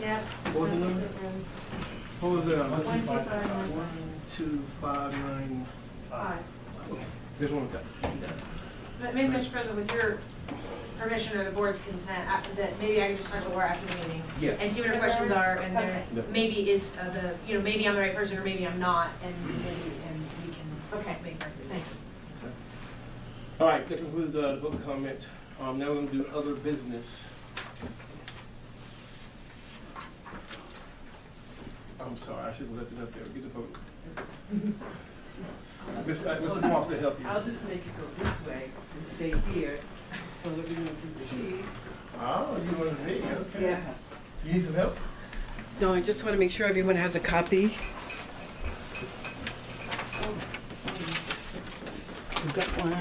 Yeah. What was the number? What was that? 12595. 12595. This one with that. But maybe, Mr. President, with your permission or the board's consent, after that, maybe I can just talk to Laura after the meeting. Yes. And see what her questions are, and there Okay. maybe is maybe I'm the right person or maybe I'm not, and we can, okay, make her, thanks. All right, that concludes the public comment. Now we're going to do other business. I'm sorry, I should have left it up there. Get the vote. Mr. Foster, help you. I'll just make it go this way and stay here so everyone can see. Oh, you want to be? Okay. Yeah. You need some help? No, I just want to make sure everyone has a copy. We've got one.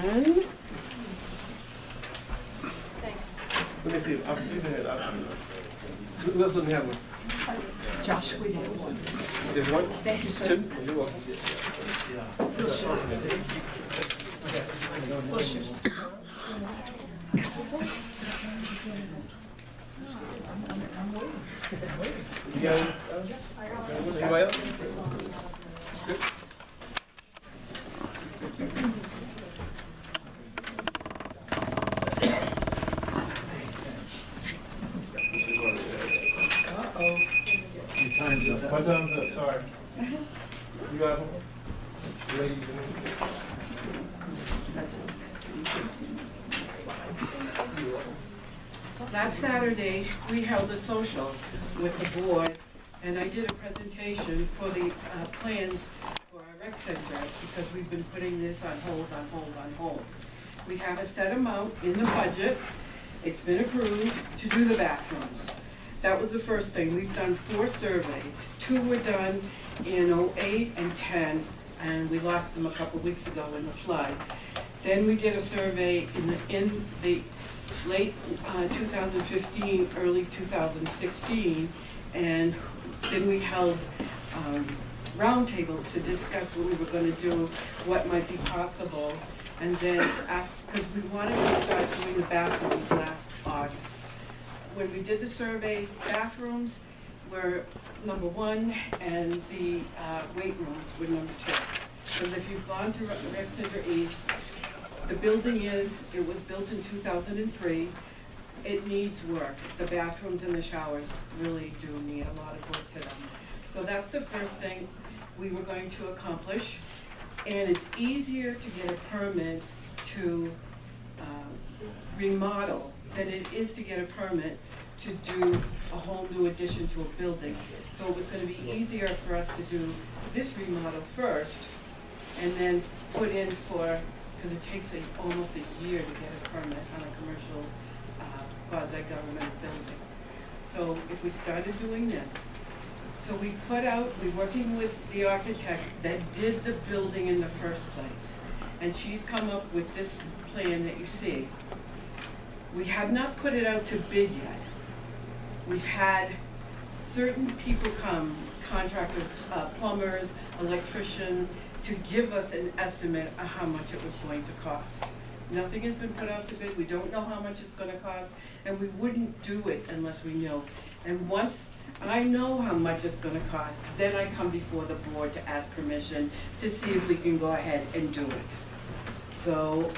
Thanks. Let me see. I'll give it. Who else doesn't have one? Josh Williams. There's one? Thank you, sir. Two? You're welcome. You got it? Anybody else? Good. Uh-oh. Your time's up. My time's up, sorry. You got one? Ladies and Last Saturday, we held a social with the board, and I did a presentation for the plans for our rec center, because we've been putting this on hold, on hold, on hold. We have a set amount in the budget. It's been approved to do the bathrooms. That was the first thing. We've done 4 surveys. 2 were done in '08 and '10, and we lost them a couple weeks ago in the flood. Then we did a survey in the late 2015, early 2016, and then we held roundtables to discuss what we were going to do, what might be possible, and then after, because we wanted to start doing the bathrooms last August. When we did the surveys, bathrooms were number 1, and the weight rooms were number 2. Because if you've gone to Rec Center East, the building it was built in 2003. It needs work. The bathrooms and the showers really do need a lot of work to them. So that's the first thing we were going to accomplish. And it's easier to get a permit to remodel than it is to get a permit to do a whole new addition to a building. So it was going to be easier for us to do this remodel first and then put in for, because it takes almost a year to get a permit on a commercial quasi-government building. So if we started doing this, so we're working with the architect that did the building in the first place. And she's come up with this plan that you see. We have not put it out to bid yet. We've had certain people come, contractors, plumbers, electricians, to give us an estimate of how much it was going to cost. Nothing has been put out to bid. We don't know how much it's going to cost, and we wouldn't do it unless we know. And once I know how much it's going to cost, then I come before the board to ask permission to see if we can go ahead and do it. So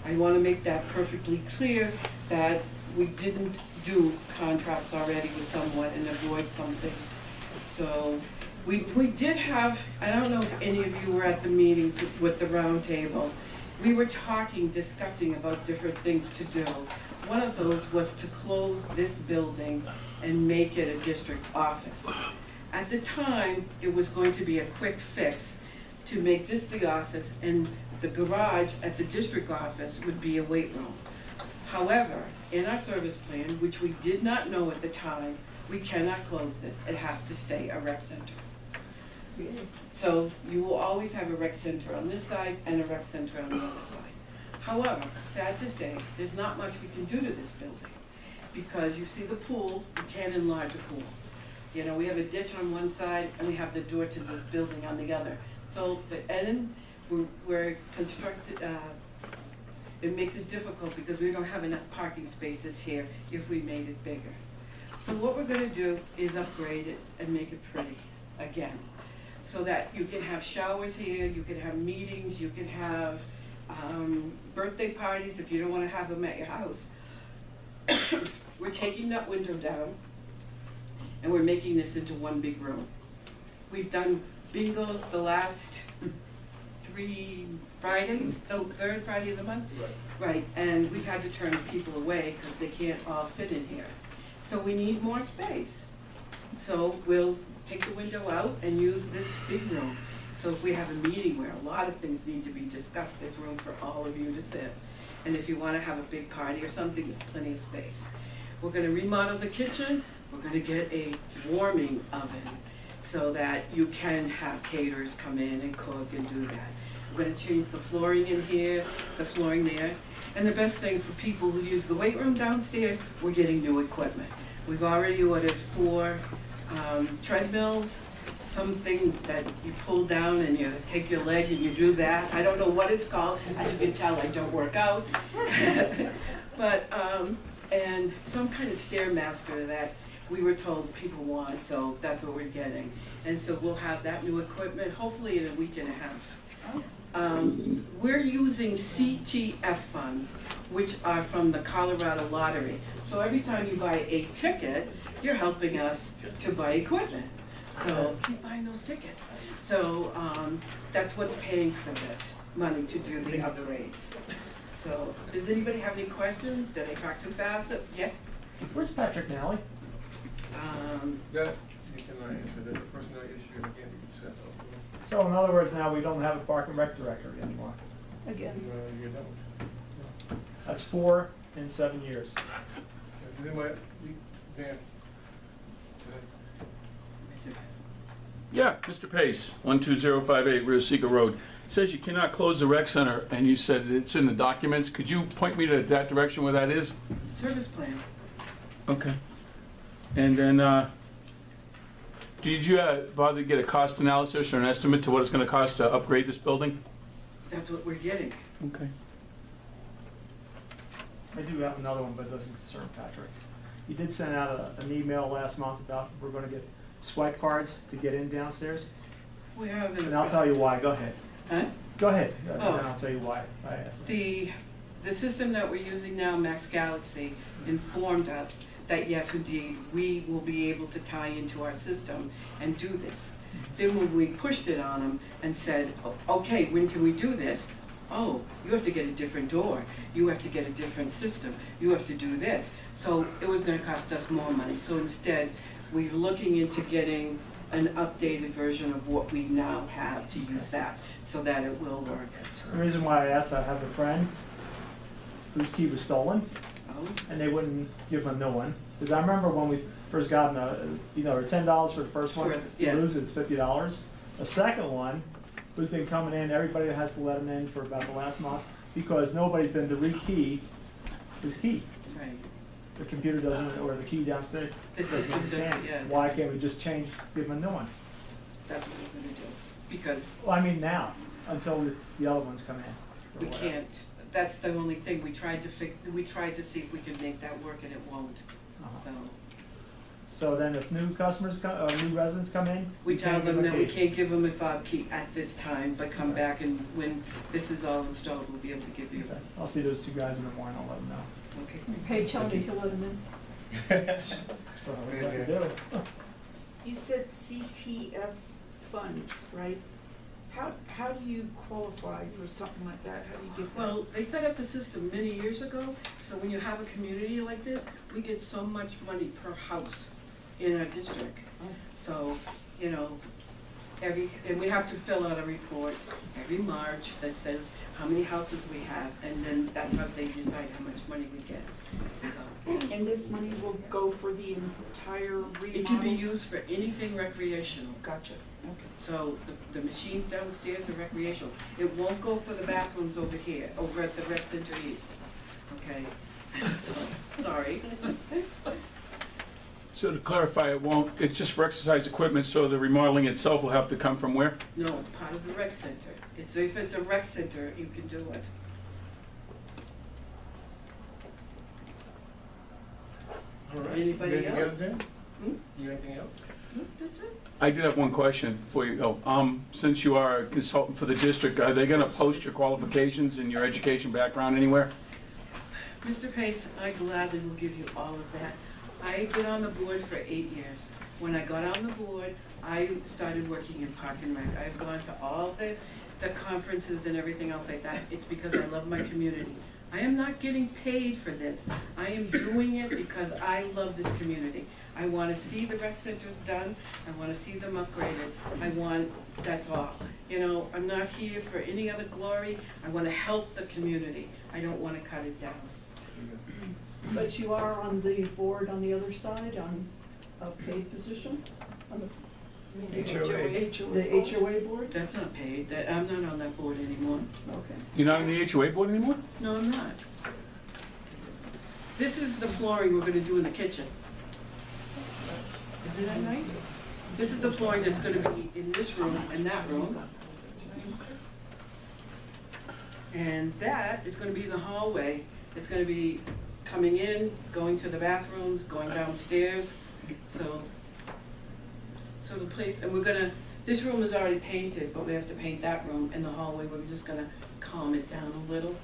I want to make that perfectly clear that we didn't do contracts already with someone and avoid something. So we did have, I don't know if any of you were at the meetings with the round table. We were discussing about different things to do. One of those was to close this building and make it a district office. At the time, it was going to be a quick fix to make this the office, and the garage at the district office would be a weight room. However, in our service plan, which we did not know at the time, we cannot close this. It has to stay a rec center. So you will always have a rec center on this side and a rec center on the other side. However, sad to say, there's not much we can do to this building, because you see the pool, we can't enlarge a pool. You know, we have a ditch on one side and we have the door to this building on the other. So we're constructed, it makes it difficult because we don't have enough parking spaces here if we made it bigger. So what we're gonna do is upgrade it and make it pretty again, so that you can have showers here, you can have meetings, you can have birthday parties if you don't wanna have them at your house. We're taking that window down and we're making this into one big room. We've done bingos the last 3 Fridays, the third Friday of the month. Right, and we've had to turn people away because they can't all fit in here. So we need more space. So we'll take the window out and use this big room. So if we have a meeting where a lot of things need to be discussed, there's room for all of you to sit. And if you wanna have a big party or something, there's plenty of space. We're gonna remodel the kitchen. We're gonna get a warming oven so that you can have caterers come in and cook and do that. We're gonna change the flooring in here, the flooring there. And the best thing for people who use the weight room downstairs, we're getting new equipment. We've already ordered 4 treadmills, something that you pull down and you take your leg and you do that. I don't know what it's called. As you can tell, I don't work out. But, and some kind of Stairmaster that we were told people want, so that's what we're getting. And so we'll have that new equipment, hopefully in a week and a half. We're using CTF funds, which are from the Colorado Lottery. So every time you buy a ticket, you're helping us to buy equipment. So keep buying those tickets. So that's what's paying for this money to do the upgrades. So does anybody have any questions? Did I talk too fast? Yes? Where's Patrick Nally? That, you cannot answer, that's a personnel issue, again, you can set up. So in other words, now we don't have a park and rec director anymore. Again. You're done. That's 4 in 7 years. Then what, Dan? Yeah, Mr. Pace, 12058 Rio Seca Road. Says you cannot close the rec center, and you said it's in the documents. Could you point me to that direction where that is? Service plan. Okay. And then, did you bother to get a cost analysis or an estimate to what it's going to cost to upgrade this building? That's what we're getting. Okay. I do have another one, but it doesn't concern Patrick. He did send out an email last month about we're going to get swipe cards to get in downstairs. We have And I'll tell you why. Go ahead. Huh? Go ahead. And Oh. then I'll tell you why I asked. The system that we're using now, Max Galaxy, informed us that yes, indeed, we will be able to tie into our system and do this. Then when we pushed it on them and said, okay, when can we do this? Oh, you have to get a different door. You have to get a different system. You have to do this. So it was gonna cost us more money. So instead, we're looking into getting an updated version of what we now have to use that, so that it will work. The reason why I asked, I have a friend whose key was stolen, Oh, and they wouldn't give him a new one. Because I remember when we first got them, $10 for the first one. For- yeah. You lose it, it's $50. The second one, who's been coming in, everybody has to let him in for about the last month, because nobody's been to rekey his key. right. The computer doesn't, or the key downstairs The doesn't system understand. doesn't, yeah. Why can't we just change, give him a new one? That's what we're gonna do, because Well, I mean now, until the other ones come in. or we whatever. can't, that's the only thing, we tried to see if we could make that work and it won't, Uh-huh. so. So then if new customers come, new residents come in, We you tell can't give them them that a we key. can't give them a fob key at this time, but come back and when this is all installed, we'll be able to give you. Okay. I'll see those 2 guys in the morning, I'll let them know. Okay. Pay Tony to let him in. That's what I always have to do. You said CTF funds, right? How do you qualify for something like that? How do you get that? Well, they set up the system many years ago, so when you have a community like this, we get so much money per house in our district. So, you know, and we have to fill out a report every March that says how many houses we have, and then that's how they decide how much money we get. So, And this money will go for the entire remodel? it can be used for anything recreational. Gotcha, okay. So the machines downstairs are recreational. It won't go for the bathrooms over here, over at the Rec Center East, okay? So, sorry. So to clarify, it's just for exercise equipment, so the remodeling itself will have to come from where? No, it's part of the rec center. If it's a rec center, you can do it. All right. Anybody You got anything else? Dan? Hmm? You got anything else? That's it. I did have one question before you go. Since you are a consultant for the district, are they gonna post your qualifications and your education background anywhere? Mr. Pace, I gladly will give you all of that. I've been on the board for 8 years. When I got on the board, I started working in Park and Rec. I've gone to all the conferences and everything else like that. It's because I love my community. I am not getting paid for this. I am doing it because I love this community. I want to see the rec centers done. I want to see them upgraded. That's all. You know, I'm not here for any other glory. I want to help the community. I don't want to cut it down. But you are on the board on the other side, on a paid position? On the HOA board? That's not paid. I'm not on that board anymore. Okay. You're not on the HOA board anymore? No, I'm not. This is the flooring we're gonna do in the kitchen. Isn't that nice? This is the flooring that's gonna be in this room and that room. And that is gonna be in the hallway. It's gonna be coming in, going to the bathrooms, going downstairs. So the place, and this room is already painted, but we have to paint that room, and the hallway, we're just gonna calm it down a little.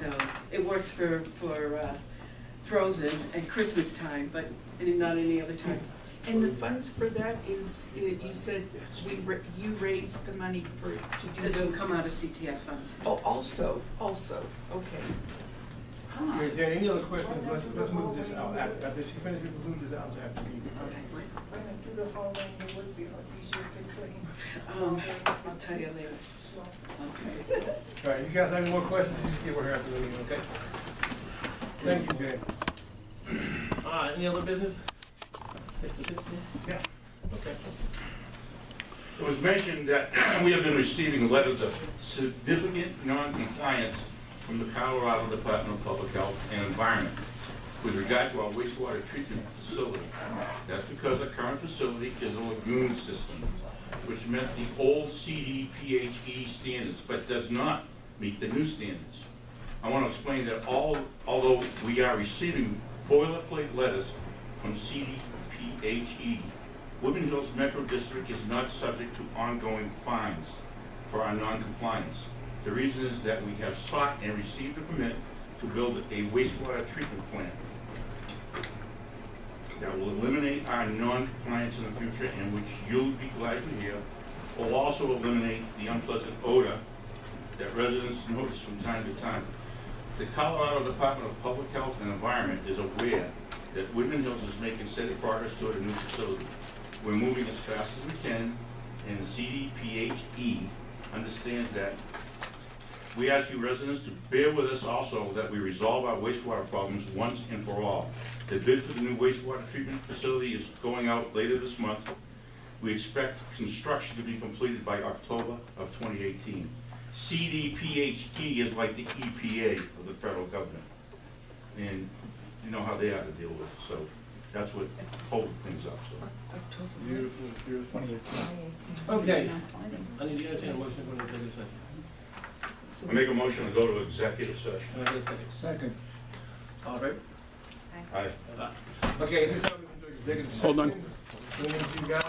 So it works for Frozen and Christmas time, but not any other time. And the funds for that is, you said you raised the money to do This will the. come out of CTF funds. Oh, also, okay. Huh. Okay, Dan, any other questions? Let's move this out. After she finishes, we'll move this out after we. Okay. When I do the whole thing, it would be easier to clean. I'll tell you later. Okay. All right, you guys have any more questions? Just get with her after the meeting, okay? Thank you, Dan. Any other business? Mr. Fitzgerald? Yeah. Okay. It was mentioned that we have been receiving letters of significant non-compliance from the Colorado Department of Public Health and Environment with regard to our wastewater treatment facility. That's because the current facility is a lagoon system, which met the old CDPHE standards, but does not meet the new standards. I want to explain that although we are receiving boilerplate letters from CDPHE, Woodland Hills Metro District is not subject to ongoing fines for our non-compliance. The reason is that we have sought and received a permit to build a wastewater treatment plant that will eliminate our non-compliance in the future, and which you'll be glad to hear, will also eliminate the unpleasant odor that residents notice from time to time. The Colorado Department of Public Health and Environment is aware that Woodland Hills is making steady progress toward a new facility. We're moving as fast as we can, and the CDPHE understands that. We ask you residents to bear with us also that we resolve our wastewater problems once and for all. The bid for the new wastewater treatment facility is going out later this month. We expect construction to be completed by October of 2018. CDPHE is like the EPA of the federal government. And you know how they are to deal with, so that's what holds things up, so. Beautiful. Okay. I need to entertain a motion for the executive session. I make a motion to go to executive session. Can I get a second? Second. All right. Aye. Okay, this time we can do executive session. Hold on. Bring in two guys.